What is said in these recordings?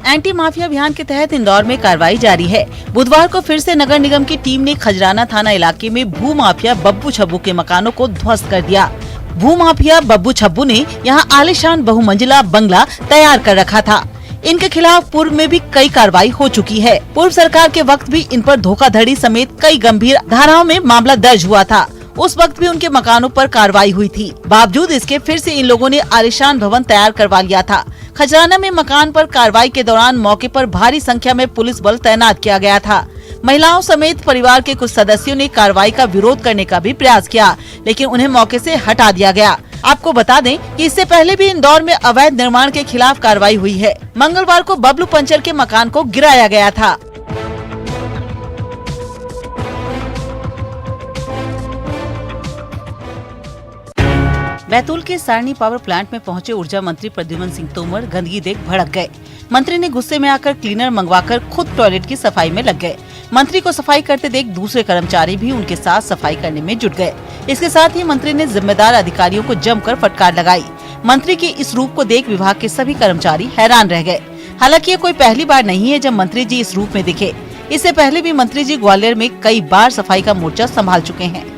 Anti mafia अभियान के तहत इंदौर में कार्रवाई जारी है। बुधवार को फिर से नगर निगम की टीम ने खजराना थाना इलाके में भू माफिया बब्बू छब्बू के मकानों को ध्वस्त कर दिया। भू माफिया बब्बू छब्बू ने यहां आलीशान बहुमंजिला बंगला तैयार कर रखा था। इनके खिलाफ पूर्व में भी कई कार्रवाई हो चुकी है। पूर्व सरकार के वक्त भी इन पर धोखाधड़ी समेत कई गंभीर धाराओं में मामला दर्ज हुआ था। उस वक्त भी उनके मकानों पर कार्रवाई हुई थी। बावजूद इसके फिर से इन लोगों ने आलीशान भवन तैयार करवा लिया था। खजराना में मकान पर कार्रवाई के दौरान मौके पर भारी संख्या में पुलिस बल तैनात किया गया था। महिलाओं समेत परिवार के कुछ सदस्यों ने कार्रवाई का विरोध करने का भी प्रयास किया, लेकिन उन्हें मौके से हटा दिया गया। आपको बता दें कि इससे पहले भी इंदौर में अवैध निर्माण के खिलाफ कार्रवाई हुई है। मंगलवार को बबलू पंचर के मकान को गिराया गया था। बैतूल के सारणी पावर प्लांट में पहुंचे ऊर्जा मंत्री प्रद्युम्न सिंह तोमर गंदगी देख भड़क गए। मंत्री ने गुस्से में आकर क्लीनर मंगवाकर खुद टॉयलेट की सफाई में लग गए। मंत्री को सफाई करते देख दूसरे कर्मचारी भी उनके साथ सफाई करने में जुट गए। इसके साथ ही मंत्री ने जिम्मेदार अधिकारियों को जमकर फटकार लगाई। मंत्री के इस रूप को देख विभाग के सभी कर्मचारी हैरान रह गए। हालांकि ये कोई पहली बार नहीं है जब मंत्री जी इस रूप में दिखे। इससे पहले भी मंत्री जी ग्वालियर में कई बार सफाई का मोर्चा संभाल चुके हैं।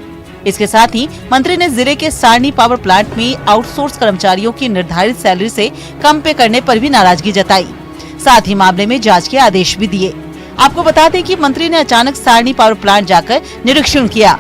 इसके साथ ही मंत्री ने जिले के सारणी पावर प्लांट में आउटसोर्स कर्मचारियों की निर्धारित सैलरी से कम पे करने पर भी नाराजगी जताई। साथ ही मामले में जांच के आदेश भी दिए। आपको बता दें कि मंत्री ने अचानक सारणी पावर प्लांट जाकर निरीक्षण किया।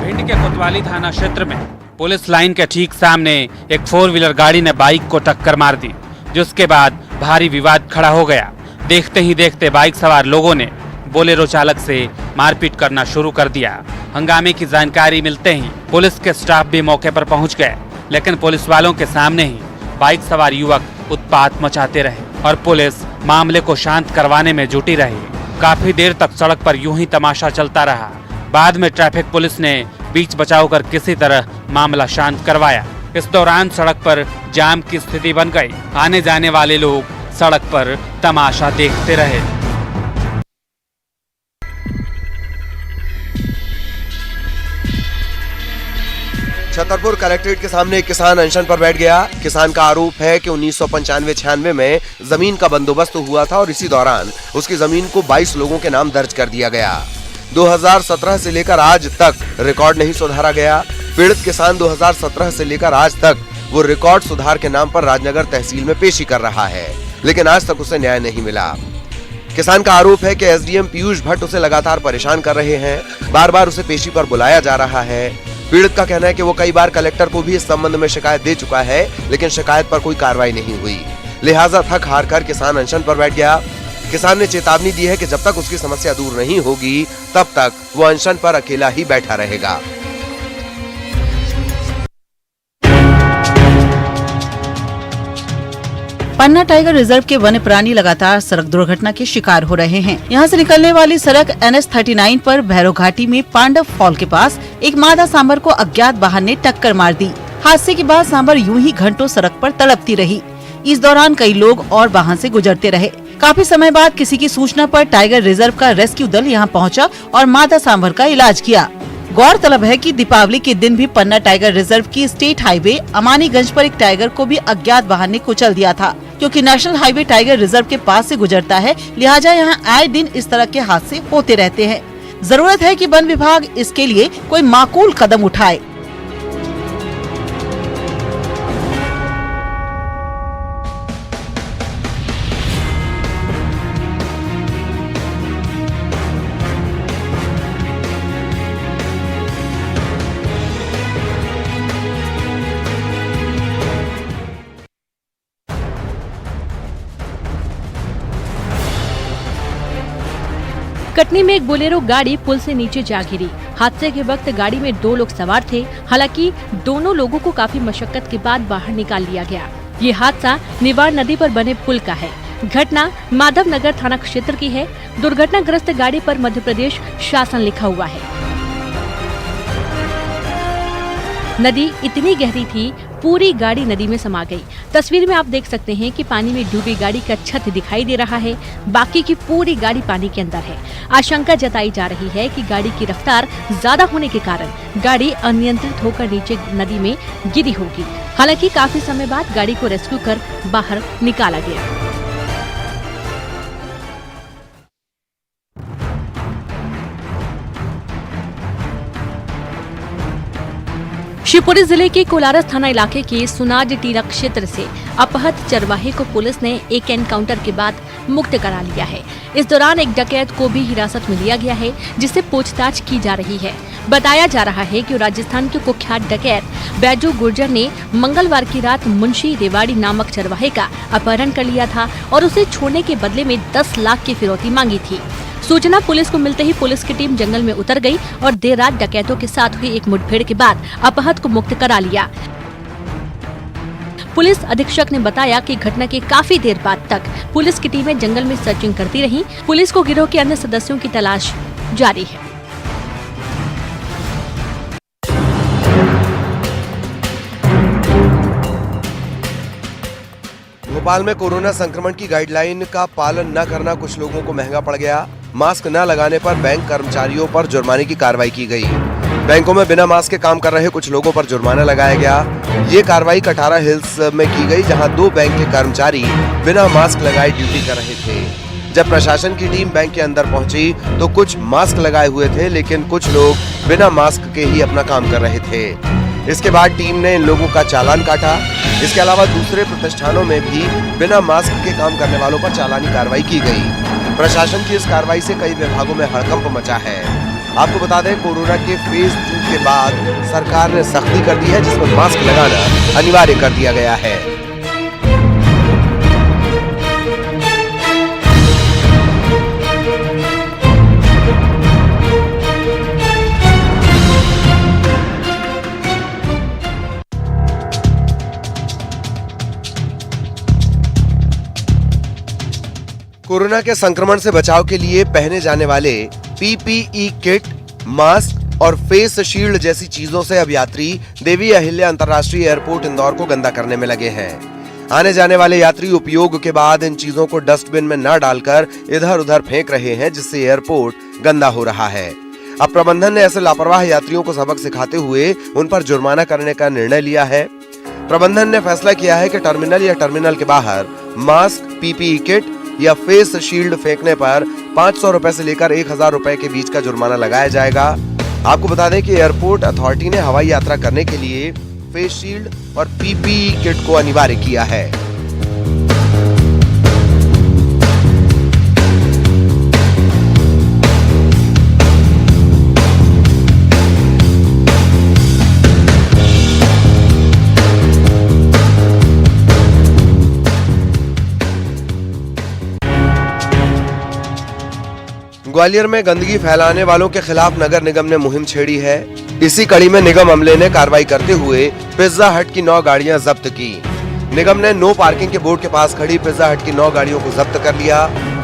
भिंड के कोतवाली थाना क्षेत्र में पुलिस लाइन के ठीक सामने एक 4 व्हीलर गाड़ी ने बाइक को टक्कर मार दी, जिसके बाद भारी विवाद खड़ा हो गया। देखते ही देखते बाइक सवार लोगों ने बोलेरो चालक से मारपीट करना शुरू कर दिया। हंगामे की जानकारी मिलते ही पुलिस के स्टाफ भी मौके पर पहुंच गए, लेकिन पुलिस वालों के सामने ही बाइक सवार युवक उत्पात मचाते रहे और पुलिस मामले को शांत करवाने में जुटी रही। काफी देर तक सड़क पर यूं ही तमाशा चलता रहा। बाद में ट्रैफिक पुलिस ने बीच बचाव कर किसी तरह मामला शांत करवाया। इस दौरान सड़क पर जाम की स्थिति बन गई। आने जाने वाले लोग सड़क पर तमाशा देखते रहे। छतरपुर कलेक्ट्रेट के सामने एक किसान अनशन पर बैठ गया। किसान का आरोप है कि 1995-96 में जमीन का बंदोबस्त हुआ था और इसी दौरान उसकी जमीन को 22 लोगों के नाम दर्ज कर दिया गया। 2017 से लेकर आज तक रिकॉर्ड नहीं सुधारा गया। पीड़ित किसान 2017 से लेकर आज तक वो रिकॉर्ड सुधार के नाम पर राजनगर तहसील में पेशी कर रहा है, लेकिन आज तक उसे न्याय नहीं मिला। किसान का आरोप है कि एसडीएम पीयूष भट्ट उसे लगातार परेशान कर रहे हैं। बार बार उसे पेशी पर बुलाया जा रहा है। पीड़ित का कहना है कि वो कई बार कलेक्टर को भी इस संबंध में शिकायत दे चुका है, लेकिन शिकायत पर कोई कार्रवाई नहीं हुई। लिहाजा थक हार कर किसान अनशन पर बैठ गया। किसान ने चेतावनी दी है कि जब तक उसकी समस्या दूर नहीं होगी, तब तक वो अनशन पर अकेला ही बैठा रहेगा। पन्ना टाइगर रिजर्व के वन्य प्राणी लगातार सड़क दुर्घटना के शिकार हो रहे हैं। यहां से निकलने वाली सड़क NH 39 पर भैरव घाटी में पांडव फॉल के पास एक मादा सांभर को अज्ञात वाहन ने टक्कर मार दी। हादसे के बाद सांभर यूं ही घंटों सड़क पर तड़पती रही। इस दौरान कई लोग और वाहन से गुजरते रहे। काफी समय बाद किसी की सूचना पर टाइगर रिजर्व का रेस्क्यू दल यहां पहुंचा और मादा सांभर का इलाज किया। गौरतलब है कि दीपावली के दिन भी पन्ना टाइगर रिजर्व की स्टेट हाईवे अमानीगंज पर एक टाइगर को भी अज्ञात वाहन ने कुचल दिया था। क्योंकि नेशनल हाईवे टाइगर रिजर्व के पास से गुजरता है, लिहाजा यहाँ आए दिन इस तरह के हादसे होते रहते हैं। जरूरत है कि वन विभाग इसके लिए कोई माकूल कदम उठाए। कटनी में एक बोलेरो गाड़ी पुल से नीचे जा गिरी। हादसे के वक्त गाड़ी में 2 लोग सवार थे। हालांकि दोनों लोगों को काफी मशक्कत के बाद बाहर निकाल लिया गया। ये हादसा निवार नदी पर बने पुल का है। घटना माधव नगर थाना क्षेत्र की है। दुर्घटनाग्रस्त गाड़ी पर मध्य प्रदेश शासन लिखा हुआ है। नदी इतनी गहरी थी पूरी गाड़ी नदी में समा गई। तस्वीर में आप देख सकते हैं कि पानी में डूबी गाड़ी का छत दिखाई दे रहा है, बाकी की पूरी गाड़ी पानी के अंदर है। आशंका जताई जा रही है कि गाड़ी की रफ्तार ज्यादा होने के कारण गाड़ी अनियंत्रित होकर नीचे नदी में गिरी होगी। हालांकि काफी समय बाद गाड़ी को रेस्क्यू कर बाहर निकाला गया। शिवपुरी जिले के कोलारस थाना इलाके के सुनाज टीला क्षेत्र से अपहत चरवाहे को पुलिस ने एक एनकाउंटर के बाद मुक्त करा लिया है। इस दौरान एक डकैत को भी हिरासत में लिया गया है, जिससे पूछताछ की जा रही है। बताया जा रहा है कि राजस्थान के कुख्यात डकैत बैजू गुर्जर ने मंगलवार की रात मुंशी रेवाड़ी नामक चरवाहे का अपहरण कर लिया था और उसे छोड़ने के बदले में 10 लाख की फिरौती मांगी थी। सूचना पुलिस को मिलते ही पुलिस की टीम जंगल में उतर गई और देर रात डकैतों के साथ हुई एक मुठभेड़ के बाद अपहत को मुक्त करा लिया। पुलिस अधीक्षक ने बताया कि घटना के काफी देर बाद तक पुलिस की टीमें जंगल में सर्चिंग करती रहीं। पुलिस को गिरोह के अन्य सदस्यों की तलाश जारी है। भोपाल में कोरोना संक्रमण की गाइडलाइन का पालन न करना कुछ लोगों को महंगा पड़ गया। मास्क न लगाने पर बैंक कर्मचारियों पर जुर्माने की कार्रवाई की गई। बैंकों में बिना मास्क के काम कर रहे कुछ लोगों पर जुर्माना लगाया गया। ये कार्रवाई कटारा हिल्स में की गई, जहां 2 बैंक के कर्मचारी बिना मास्क लगाए ड्यूटी कर रहे थे। जब प्रशासन की टीम बैंक के अंदर पहुंची तो कुछ मास्क लगाए हुए थे, लेकिन कुछ लोग बिना मास्क के ही अपना काम कर रहे थे। इसके बाद टीम ने इन लोगों का चालान काटा। इसके अलावा दूसरे प्रतिष्ठानों में भी बिना मास्क के काम करने वालों पर चालानी कार्रवाई की गई। प्रशासन की इस कार्रवाई से कई विभागों में हड़कंप मचा है। आपको बता दें, कोरोना के फेज 2 के बाद सरकार ने सख्ती कर दी है, जिसमें मास्क लगाना अनिवार्य कर दिया गया है। कोरोना के संक्रमण से बचाव के लिए पहने जाने वाले पीपीई किट, मास्क और फेस शील्ड जैसी चीजों से अब यात्री देवी अहिल्या अंतर्राष्ट्रीय एयरपोर्ट इंदौर को गंदा करने में लगे हैं। आने जाने वाले यात्री उपयोग के बाद इन चीजों को डस्टबिन में न डालकर इधर उधर फेंक रहे हैं, जिससे एयरपोर्ट गंदा हो रहा है। अब प्रबंधन ने ऐसे लापरवाह यात्रियों को सबक सिखाते हुए उन पर जुर्माना करने का निर्णय लिया है। प्रबंधन ने फैसला किया है कि टर्मिनल या टर्मिनल के बाहर मास्क, पीपीई किट या फेस शील्ड फेंकने पर 500 रुपए से लेकर 1000 रुपए के बीच का जुर्माना लगाया जाएगा। आपको बता दें कि एयरपोर्ट अथॉरिटी ने हवाई यात्रा करने के लिए फेस शील्ड और पीपीई किट को अनिवार्य किया है। ग्वालियर में गंदगी फैलाने वालों के खिलाफ नगर निगम ने मुहिम छेड़ी है। इसी कड़ी में निगम अमले ने कार्रवाई करते हुए पिज्जा हट की 9 गाड़ियां जब्त की। निगम ने नो पार्किंग के बोर्ड के पास खड़ी पिज्जा हट की 9 गाड़ियों को जब्त कर लिया।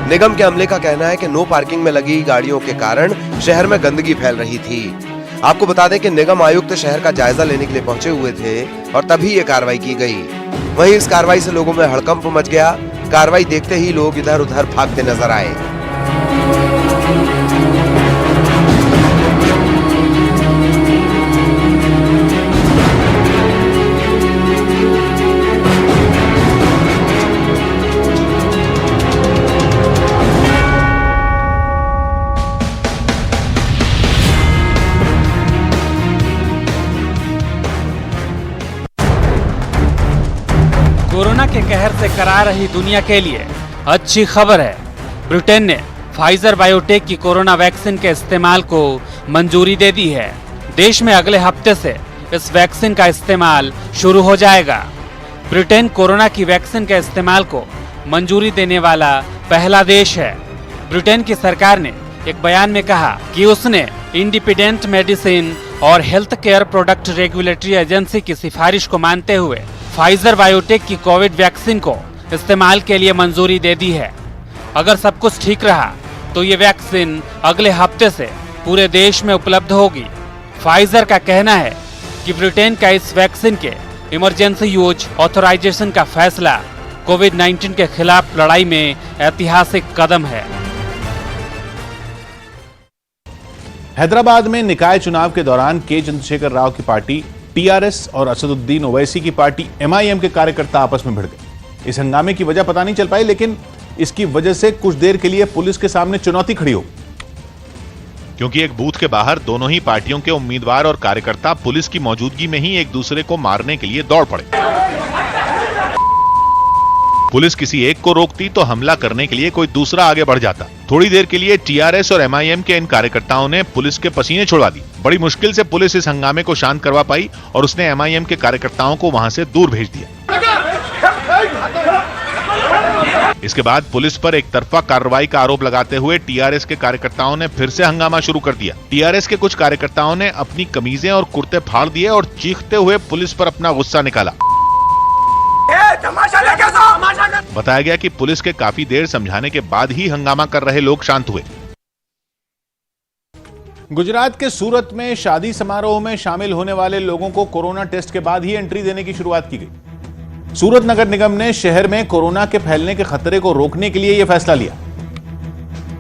निगम के अमले का कहना है कि नो पार्किंग में लगी गाड़ियों के कारण शहर में गंदगी फैल रही थी। आपको बता दें कि निगम आयुक्त शहर का जायजा लेने के लिए पहुंचे हुए थे और तभी ये कार्रवाई की गई। वहीं इस कार्रवाई से लोगों में हड़कंप मच गया। कार्रवाई देखते ही लोग इधर उधर भागते नजर आए। कोरोना के कहर से करा रही दुनिया के लिए अच्छी खबर है। ब्रिटेन ने फाइजर बायोटेक की कोरोना वैक्सीन के इस्तेमाल को मंजूरी दे दी है। देश में अगले हफ्ते से इस वैक्सीन का इस्तेमाल शुरू हो जाएगा। ब्रिटेन कोरोना की वैक्सीन के इस्तेमाल को मंजूरी देने वाला पहला देश है। ब्रिटेन की सरकार ने एक बयान में कहा कि उसने इंडिपेंडेंट मेडिसिन और health care product regulatory agency की सिफारिश को मानते हुए फाइजर बायोटेक की कोविड वैक्सीन को इस्तेमाल के लिए मंजूरी दे दी है। अगर सब कुछ ठीक रहा तो ये वैक्सीन अगले हफ्ते से पूरे देश में उपलब्ध होगी। फाइजर का कहना है कि ब्रिटेन का इस वैक्सीन के इमरजेंसी यूज ऑथराइजेशन का फैसला कोविड-19 के खिलाफ लड़ाई में ऐतिहासिक कदम है। हैदराबाद में निकाय चुनाव के दौरान के चंद्रशेखर राव की पार्टी टीआरएस और असदुद्दीन ओवैसी की पार्टी एमआईएम के कार्यकर्ता आपस में भिड़ गए। इस हंगामे की वजह पता नहीं चल पाई, लेकिन इसकी वजह से कुछ देर के लिए पुलिस के सामने चुनौती खड़ी हो, क्योंकि एक बूथ के बाहर दोनों ही पार्टियों के उम्मीदवार और कार्यकर्ता पुलिस की मौजूदगी में ही एक दूसरे को मारने के लिए दौड़ पड़े। पुलिस किसी एक को रोकती तो हमला करने के लिए कोई दूसरा आगे बढ़ जाता। थोड़ी देर के लिए टीआरएस और एमआईएम के इन कार्यकर्ताओं ने पुलिस के पसीने छुड़वा दी। बड़ी मुश्किल से पुलिस इस हंगामे को शांत करवा पाई और उसने एमआईएम के कार्यकर्ताओं को वहां से दूर भेज दिया। इसके बाद पुलिस पर एक तरफा कार्रवाई का आरोप लगाते हुए टीआरएस के कार्यकर्ताओं ने फिर से हंगामा शुरू कर दिया। टीआरएस के कुछ कार्यकर्ताओं ने अपनी कमीजें और कुर्ते फाड़ दिए और चीखते हुए पुलिस पर अपना गुस्सा निकाला। बताया गया कि पुलिस के काफी देर समझाने के बाद ही हंगामा कर रहे लोग शांत हुए। गुजरात के सूरत में शादी समारोह में शामिल होने वाले लोगों को कोरोना टेस्ट के बाद ही एंट्री देने की शुरुआत की गई। सूरत नगर निगम ने शहर में कोरोना के फैलने के खतरे को रोकने के लिए यह फैसला लिया,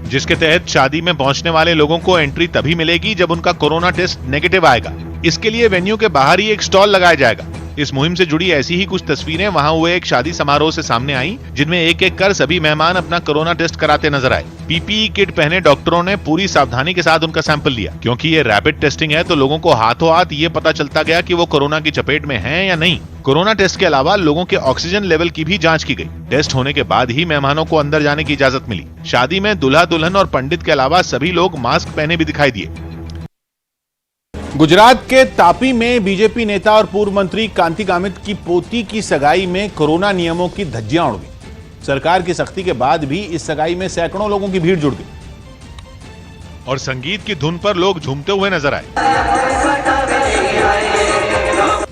जिसके तहत शादी में पहुंचने वाले लोगों को एंट्री तभी मिलेगी जब उनका कोरोना टेस्ट नेगेटिव आएगा। इसके लिए वेन्यू के बाहर ही एक स्टॉल लगाया जाएगा। इस मुहिम से जुड़ी ऐसी ही कुछ तस्वीरें वहां हुए एक शादी समारोह से सामने आई, जिनमें एक एक कर सभी मेहमान अपना कोरोना टेस्ट कराते नजर आए। पीपीई किट पहने डॉक्टरों ने पूरी सावधानी के साथ उनका सैंपल लिया। क्योंकि ये रैपिड टेस्टिंग है तो लोगों को हाथों हाथ ये पता चलता गया कि वो कोरोना की चपेट में हैं या नहीं। कोरोना टेस्ट के अलावा लोगों के ऑक्सीजन लेवल की भी जांच की गई। टेस्ट होने के बाद ही मेहमानों को अंदर जाने की इजाजत मिली। शादी में दूल्हा दुल्हन और पंडित के अलावा सभी लोग मास्क पहने भी दिखाई दिए। गुजरात के तापी में बीजेपी नेता और पूर्व मंत्री कांति गामित की पोती की सगाई में कोरोना नियमों की धज्जियां उड़ गई। सरकार की सख्ती के बाद भी इस सगाई में सैकड़ों लोगों की भीड़ जुड़ गई और संगीत की धुन पर लोग झूमते हुए नजर आए।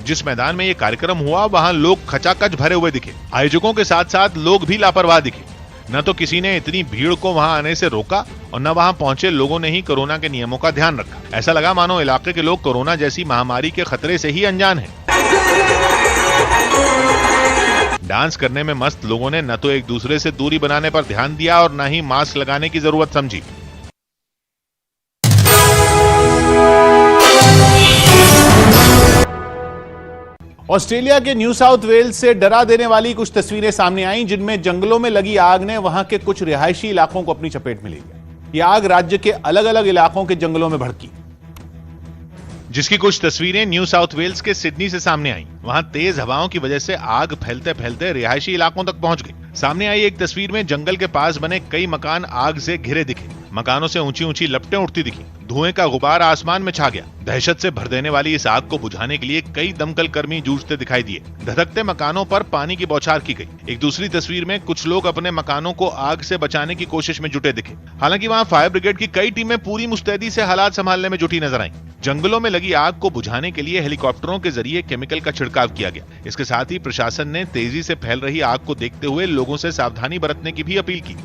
जिस मैदान में यह कार्यक्रम हुआ वहां लोग खचाखच भरे हुए दिखे। आयोजकों के साथ साथ लोग भी लापरवाह दिखे। न तो किसी ने इतनी भीड़ को वहां आने से रोका और न वहां पहुंचे लोगों ने ही कोरोना के नियमों का ध्यान रखा। ऐसा लगा मानो इलाके के लोग कोरोना जैसी महामारी के खतरे से ही अनजान हैं। डांस करने में मस्त लोगों ने न तो एक दूसरे से दूरी बनाने पर ध्यान दिया और न ही मास्क लगाने की जरूरत समझी। ऑस्ट्रेलिया के न्यू साउथ वेल्स से डरा देने वाली कुछ तस्वीरें सामने आईं, जिनमें जंगलों में लगी आग ने वहां के कुछ रिहायशी इलाकों को अपनी चपेट में ले लिया। यह आग राज्य के अलग अलग इलाकों के जंगलों में भड़की, जिसकी कुछ तस्वीरें न्यू साउथ वेल्स के सिडनी से सामने आई। वहां तेज हवाओं की वजह से आग फैलते फैलते रिहायशी इलाकों तक पहुंच गई। सामने आई एक तस्वीर में जंगल के पास बने कई मकान आग से घिरे दिखे। मकानों से ऊंची ऊंची लपटें उठती दिखी। धुएं का गुबार आसमान में छा गया। दहशत से भर देने वाली इस आग को बुझाने के लिए कई दमकल कर्मी जूझते दिखाई दिए। धधकते मकानों पर पानी की बौछार की गई। एक दूसरी तस्वीर में कुछ लोग अपने मकानों को आग से बचाने की कोशिश में जुटे दिखे। हालांकि वहां फायर ब्रिगेड की कई टीमें पूरी मुस्तैदी से हालात संभालने में जुटी नजर आईं। जंगलों में लगी आग को बुझाने के लिए हेलीकॉप्टरों के जरिए केमिकल का छिड़काव किया गया। इसके साथ ही प्रशासन ने तेजी से फैल रही आग को देखते हुए लोगों से सावधानी बरतने की भी अपील की।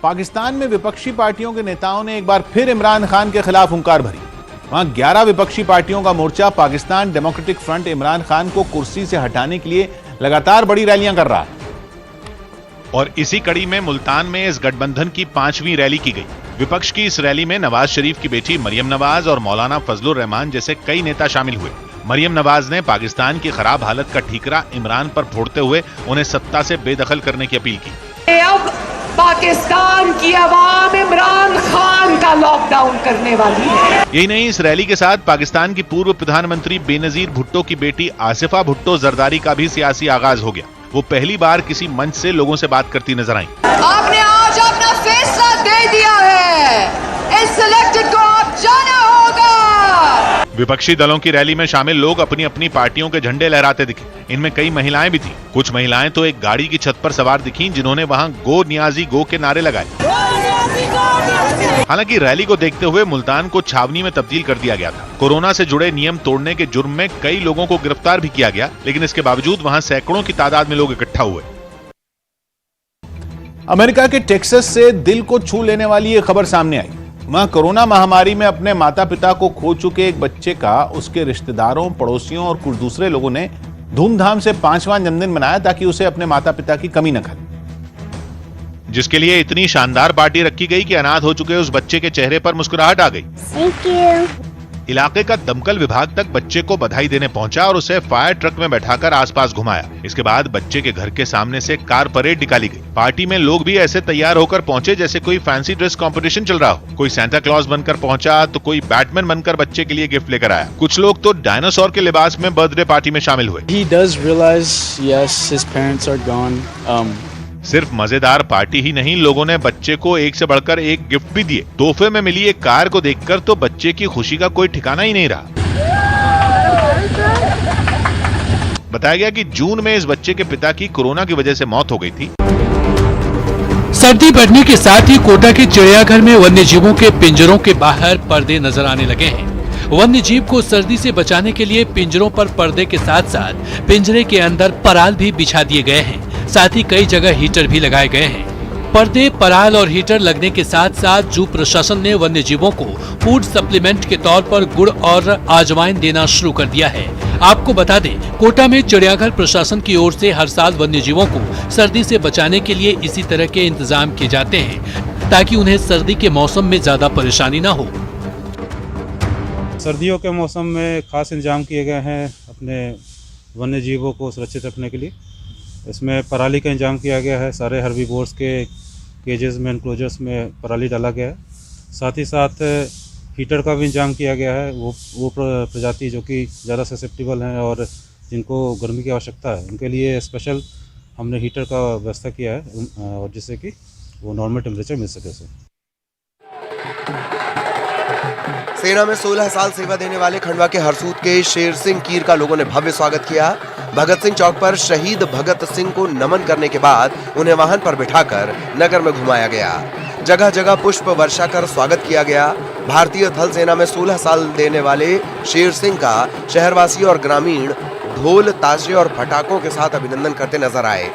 पाकिस्तान में विपक्षी पार्टियों के नेताओं ने एक बार फिर इमरान खान के खिलाफ हुंकार भरी। वहां 11 विपक्षी पार्टियों का मोर्चा पाकिस्तान डेमोक्रेटिक फ्रंट इमरान खान को कुर्सी से हटाने के लिए लगातार बड़ी रैलियां कर रहा है। और इसी कड़ी में मुल्तान में इस गठबंधन की 5वीं रैली की गई। विपक्ष की इस रैली में नवाज शरीफ की बेटी मरियम नवाज और मौलाना फजलुर रहमान जैसे कई नेता शामिल हुए। मरियम नवाज ने पाकिस्तान की खराब हालत का ठीकरा इमरान पर फोड़ते हुए उन्हें सत्ता से बेदखल करने की अपील की। अब पाकिस्तान की आवाम इमरान खान का लॉकडाउन करने वाली है। यही नहीं, इस रैली के साथ पाकिस्तान की पूर्व प्रधानमंत्री बेनजीर भुट्टो की बेटी आसिफा भुट्टो जरदारी का भी सियासी आगाज हो गया। वो पहली बार किसी मंच से लोगों से बात करती नजर आई। आपने आज अपना फैसला दे दिया है, इस सिलेक्टेड को आप जाना होगा। विपक्षी दलों की रैली में शामिल लोग अपनी अपनी पार्टियों के झंडे लहराते दिखे। इनमें कई महिलाएं भी थीं। कुछ महिलाएं तो एक गाड़ी की छत पर सवार दिखीं, जिन्होंने वहां गो नियाजी गो के नारे लगाए। हालांकि रैली को देखते हुए मुल्तान को छावनी में तब्दील कर दिया गया था। कोरोना से जुड़े नियम तोड़ने के जुर्म में कई लोगों को गिरफ्तार भी किया गया, लेकिन इसके बावजूद वहां सैकड़ों की तादाद में लोग इकट्ठा हुए। अमेरिका के टेक्सास से दिल को छू लेने वाली ये खबर सामने आई। वहां कोरोना महामारी में अपने माता पिता को खो चुके एक बच्चे का उसके रिश्तेदारों, पड़ोसियों और कुछ दूसरे लोगों ने धूमधाम से 5वां जन्मदिन मनाया ताकि उसे अपने माता पिता की कमी न खले, जिसके लिए इतनी शानदार पार्टी रखी गई कि अनाथ हो चुके उस बच्चे के चेहरे पर मुस्कुराहट आ गई। Thank you. इलाके का दमकल विभाग तक बच्चे को बधाई देने पहुंचा और उसे फायर ट्रक में बैठाकर आसपास घुमाया। इसके बाद बच्चे के घर के सामने से कार परेड निकाली गई। पार्टी में लोग भी ऐसे तैयार होकर पहुंचे जैसे कोई फैंसी ड्रेस कंपटीशन चल रहा हो। कोई सांता क्लॉज बनकर पहुंचा तो कोई बैटमैन बनकर बच्चे के लिए गिफ्ट लेकर आया। कुछ लोग तो डायनासोर के लिबास में बर्थडे पार्टी में शामिल हुए। He does realize, yes, his parents are gone. सिर्फ मजेदार पार्टी ही नहीं, लोगों ने बच्चे को एक से बढ़कर एक गिफ्ट भी दिए। तोहफे में मिली एक कार को देखकर तो बच्चे की खुशी का कोई ठिकाना ही नहीं रहा। बताया गया कि जून में इस बच्चे के पिता की कोरोना की वजह से मौत हो गई थी। सर्दी बढ़ने के साथ ही कोटा के चिड़ियाघर में वन्य जीवों के पिंजरों के बाहर पर्दे नजर आने लगे हैं। वन्य जीव को सर्दी से बचाने के लिए पिंजरों पर पर्दे के साथ साथ पिंजरे के अंदर पराल भी बिछा दिए गए हैं। साथ ही कई जगह हीटर भी लगाए गए हैं। पर्दे, पराल और हीटर लगने के साथ साथ जू प्रशासन ने वन्य जीवों को फूड सप्लीमेंट के तौर पर गुड़ और अजवाइन देना शुरू कर दिया है। आपको बता दें, कोटा में चिड़ियाघर प्रशासन की ओर से हर साल वन्य जीवों को सर्दी से बचाने के लिए इसी तरह के इंतजाम किए जाते हैं ताकि उन्हें सर्दी के मौसम में ज्यादा परेशानी न हो। सर्दियों के मौसम में खास इंतजाम किए गए हैं अपने वन्य जीवों को सुरक्षित रखने के लिए। इसमें पराली का इंतजाम किया गया है। सारे हर्बीवोर्स के केजेस में, एनक्लोजर्स में पराली डाला गया है। साथ ही साथ हीटर का भी इंतजाम किया गया है। वो प्रजाति जो कि ज़्यादा ससेप्टिबल हैं और जिनको गर्मी की आवश्यकता है, उनके लिए स्पेशल हमने हीटर का व्यवस्था किया है और जिससे कि वो नॉर्मल टेम्परेचर मिल सके उसे। सेना में 16 साल सेवा देने वाले खंडवा के हरसूद के शेर सिंह कीर का लोगों ने भव्य स्वागत किया। भगत सिंह चौक पर शहीद भगत सिंह को नमन करने के बाद उन्हें वाहन पर बिठाकर नगर में घुमाया गया। जगह जगह पुष्प वर्षा कर स्वागत किया गया। भारतीय थल सेना में 16 साल देने वाले शेर सिंह का शहरवासी और ग्रामीण ढोल, ताशे और पटाखों के साथ अभिनंदन करते नजर आए।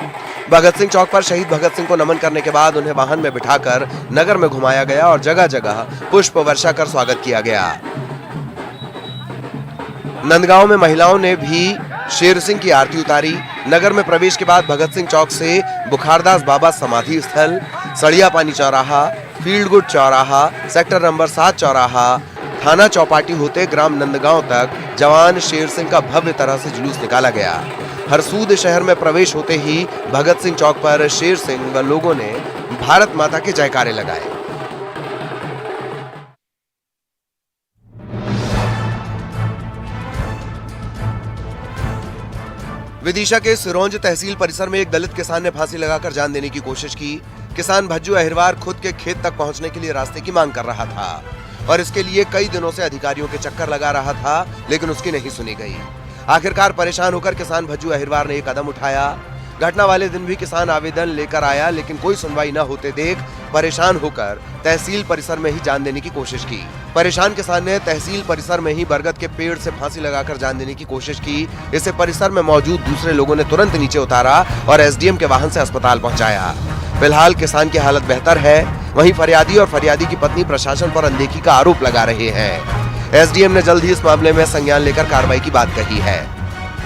भगत सिंह चौक पर शहीद भगत सिंह को नमन करने के बाद उन्हें वाहन में बिठाकर नगर में घुमाया गया और जगह जगह पुष्प वर्षा कर स्वागत किया गया। नंदगांव में महिलाओं ने भी शेर सिंह की आरती उतारी। नगर में प्रवेश के बाद भगत सिंह चौक से बुखारदास बाबा समाधि स्थल, सड़िया पानी चौराहा, फील्ड गुड चौराहा, सेक्टर नंबर 7 चौराहा, थाना चौपाटी होते ग्राम नंदगांव तक जवान शेर सिंह का भव्य तरह से जुलूस निकाला गया। हरसूद शहर में प्रवेश होते ही भगत सिंह चौक पर शेर सिंह व लोगों ने भारत माता के जयकारे लगाए। विदिशा के सिरोंज तहसील परिसर में एक दलित किसान ने फांसी लगाकर जान देने की कोशिश की। किसान भज्जू अहिरवार खुद के खेत तक पहुंचने के लिए रास्ते की मांग कर रहा था और इसके लिए कई दिनों से अधिकारियों के चक्कर लगा रहा था, लेकिन उसकी नहीं सुनी गई। आखिरकार परेशान होकर किसान भज्जू अहिरवार ने एक कदम उठाया। घटना वाले दिन भी किसान आवेदन लेकर आया, लेकिन कोई सुनवाई न होते देख परेशान होकर तहसील परिसर में ही जान देने की कोशिश की। परेशान किसान ने तहसील परिसर में ही बरगद के पेड़ से फांसी लगाकर जान देने की कोशिश की। इसे परिसर में मौजूद दूसरे लोगों ने तुरंत नीचे उतारा और एसडीएम के वाहन से अस्पताल पहुंचाया। फिलहाल किसान की हालत बेहतर है। वहीं फरियादी और फरियादी की पत्नी प्रशासन पर अनदेखी का आरोप लगा रहे हैं। एसडीएम ने जल्द ही इस मामले में संज्ञान लेकर कार्रवाई की बात कही है।